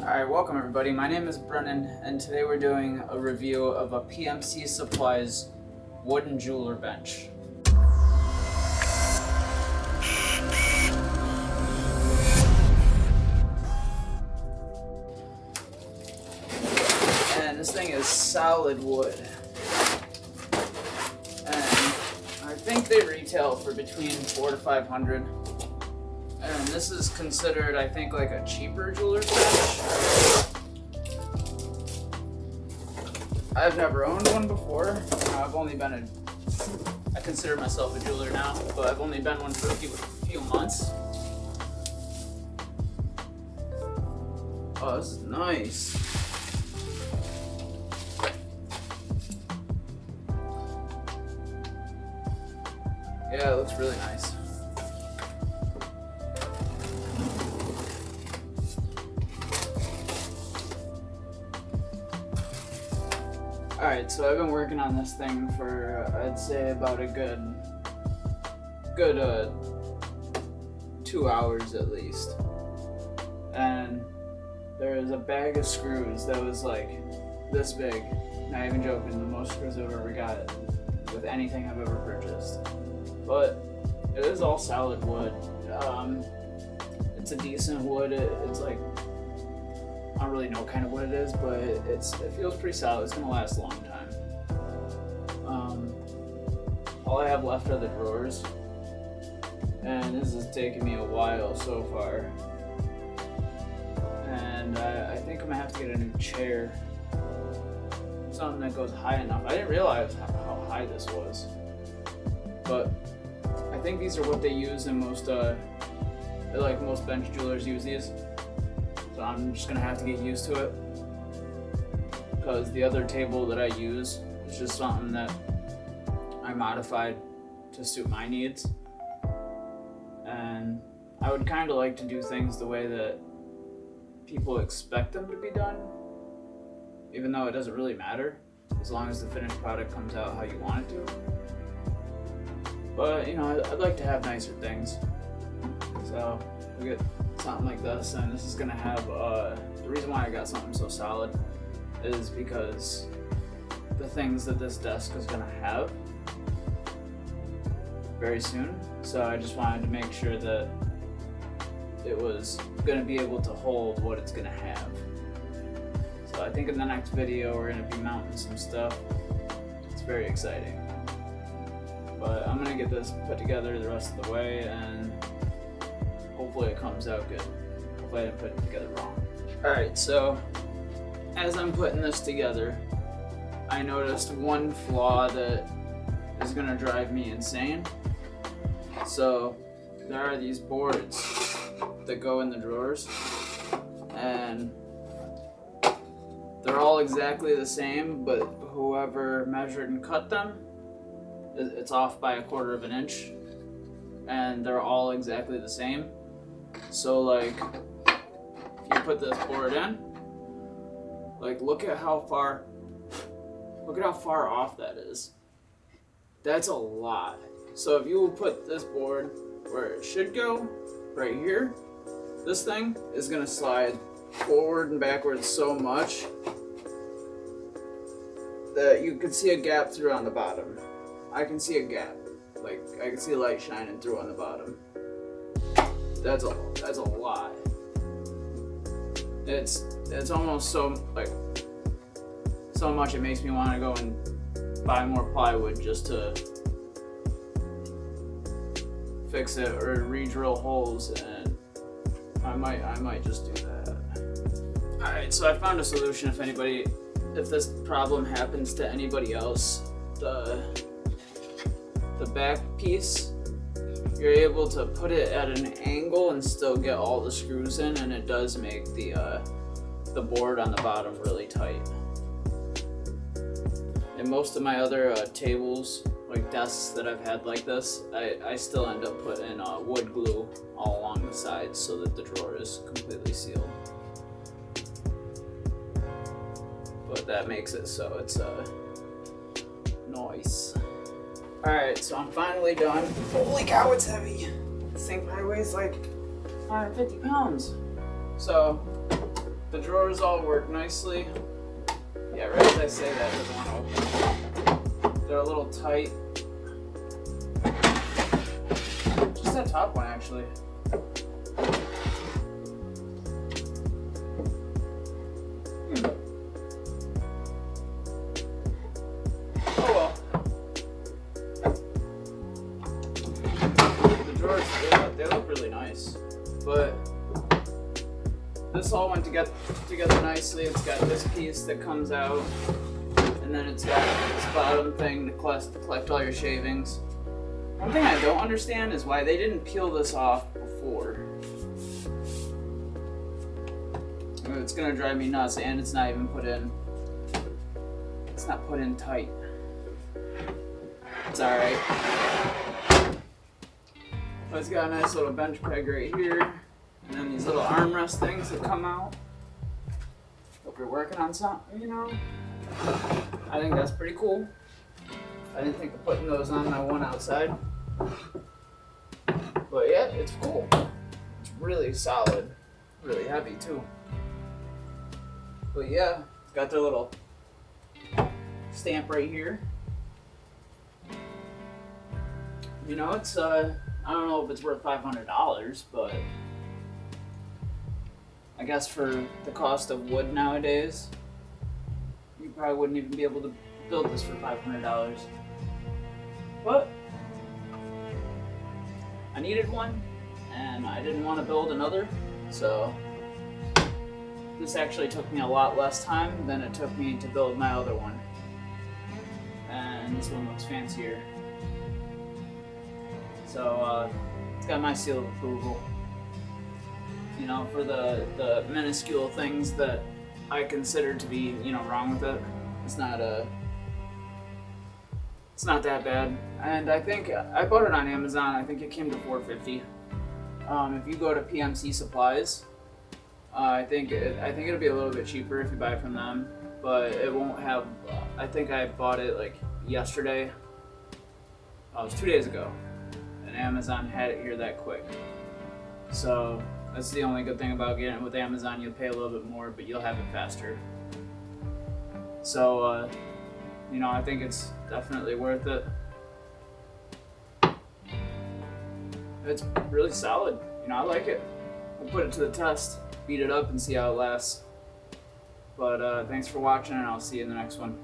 Alright, welcome everybody. My name is Brennan, and today we're doing a review of a PMC Supplies wooden jeweler bench. And this thing is solid wood. And I think they retail for between $400 to $500. And this is considered, I think, like a cheaper jeweler's bench. I've never owned one before. I consider myself a jeweler now, but I've only been one for a few months. Oh, this is nice. Yeah, it looks really nice. Alright, so I've been working on this thing for, I'd say, about a good 2 hours at least. And there was a bag of screws that was like this big. Not even joking, the most screws I've ever got with anything I've ever purchased. But it is all solid wood. It's a decent wood. It's like, I don't really know what kind of wood it is, but it feels pretty solid. It's gonna last a long time. All I have left are the drawers, and this has taken me a while so far. And I think I'm gonna have to get a new chair, something that goes high enough. I didn't realize how high this was, but I think these are what they use in most bench jewelers use these. So I'm just gonna have to get used to it, because the other table that I use is just something that I modified to suit my needs. And I would kind of like to do things the way that people expect them to be done, even though it doesn't really matter, as long as the finished product comes out how you want it to. But, you know, I'd like to have nicer things. So we get something like this, and this is gonna have, the reason why I got something so solid is because the things that this desk is gonna have very soon. So I just wanted to make sure that it was gonna be able to hold what it's gonna have. So I think in the next video we're gonna be mounting some stuff. It's very exciting. But I'm gonna get this put together the rest of the way, and hopefully it comes out good. Hopefully I didn't put it together wrong. Alright, so as I'm putting this together, I noticed one flaw that is gonna drive me insane. So there are these boards that go in the drawers, and they're all exactly the same, but whoever measured and cut them, it's off by 1/4 of an inch, and they're all exactly the same. So like, if you put this board in, like look at how far off that is. That's a lot. So if you will put this board where it should go, right here, this thing is gonna slide forward and backwards so much that you can see a gap through on the bottom. I can see a gap. Like, I can see light shining through on the bottom. That's a lot. It's almost so much it makes me want to go and buy more plywood just to fix it or re-drill holes, and I might just do that. Alright, so I found a solution if this problem happens to anybody else. The back piece, you're able to put it at an angle and still get all the screws in, and it does make the board on the bottom really tight. And most of my other tables, like desks that I've had like this, I still end up putting wood glue all along the sides so that the drawer is completely sealed. But that makes it so it's nice. Alright, so I'm finally done. Holy cow, it's heavy. This thing probably weighs like 150 pounds. So The drawers all work nicely. Yeah, right as I say that, it doesn't want to open. They're a little tight. Just that top one, actually. Oh well. The drawers, they look really nice. But this all went together nicely. It's got this piece that comes out, and then it's got this bottom thing to collect all your shavings. One thing I don't understand is why they didn't peel this off before. It's gonna drive me nuts, and it's not even put in. It's not put in tight. It's alright. But it's got a nice little bench peg right here. And then these little armrest things that come out. Hope you're working on something, you know. I think that's pretty cool. I didn't think of putting those on my one outside. But yeah, it's cool. It's really solid. Really heavy too. But yeah, it's got their little stamp right here. You know, it's I don't know if it's worth $500, but I guess for the cost of wood nowadays, you probably wouldn't even be able to build this for $500. But I needed one, and I didn't want to build another, so this actually took me a lot less time than it took me to build my other one. And this one looks fancier. So it's got my seal of approval. You know, for the minuscule things that I consider to be, you know, wrong with it. It's not that bad. And I think I bought it on Amazon. I think it came to $4.50. If you go to PMC Supplies, I think it'll be a little bit cheaper if you buy it from them, but it won't have. I think I bought it like yesterday. Oh, it was 2 days ago, and Amazon had it here that quick. So that's the only good thing about getting it with Amazon. You'll pay a little bit more, but you'll have it faster. So, you know, I think it's definitely worth it. It's really solid. You know, I like it. We'll put it to the test, beat it up, and see how it lasts. But thanks for watching, and I'll see you in the next one.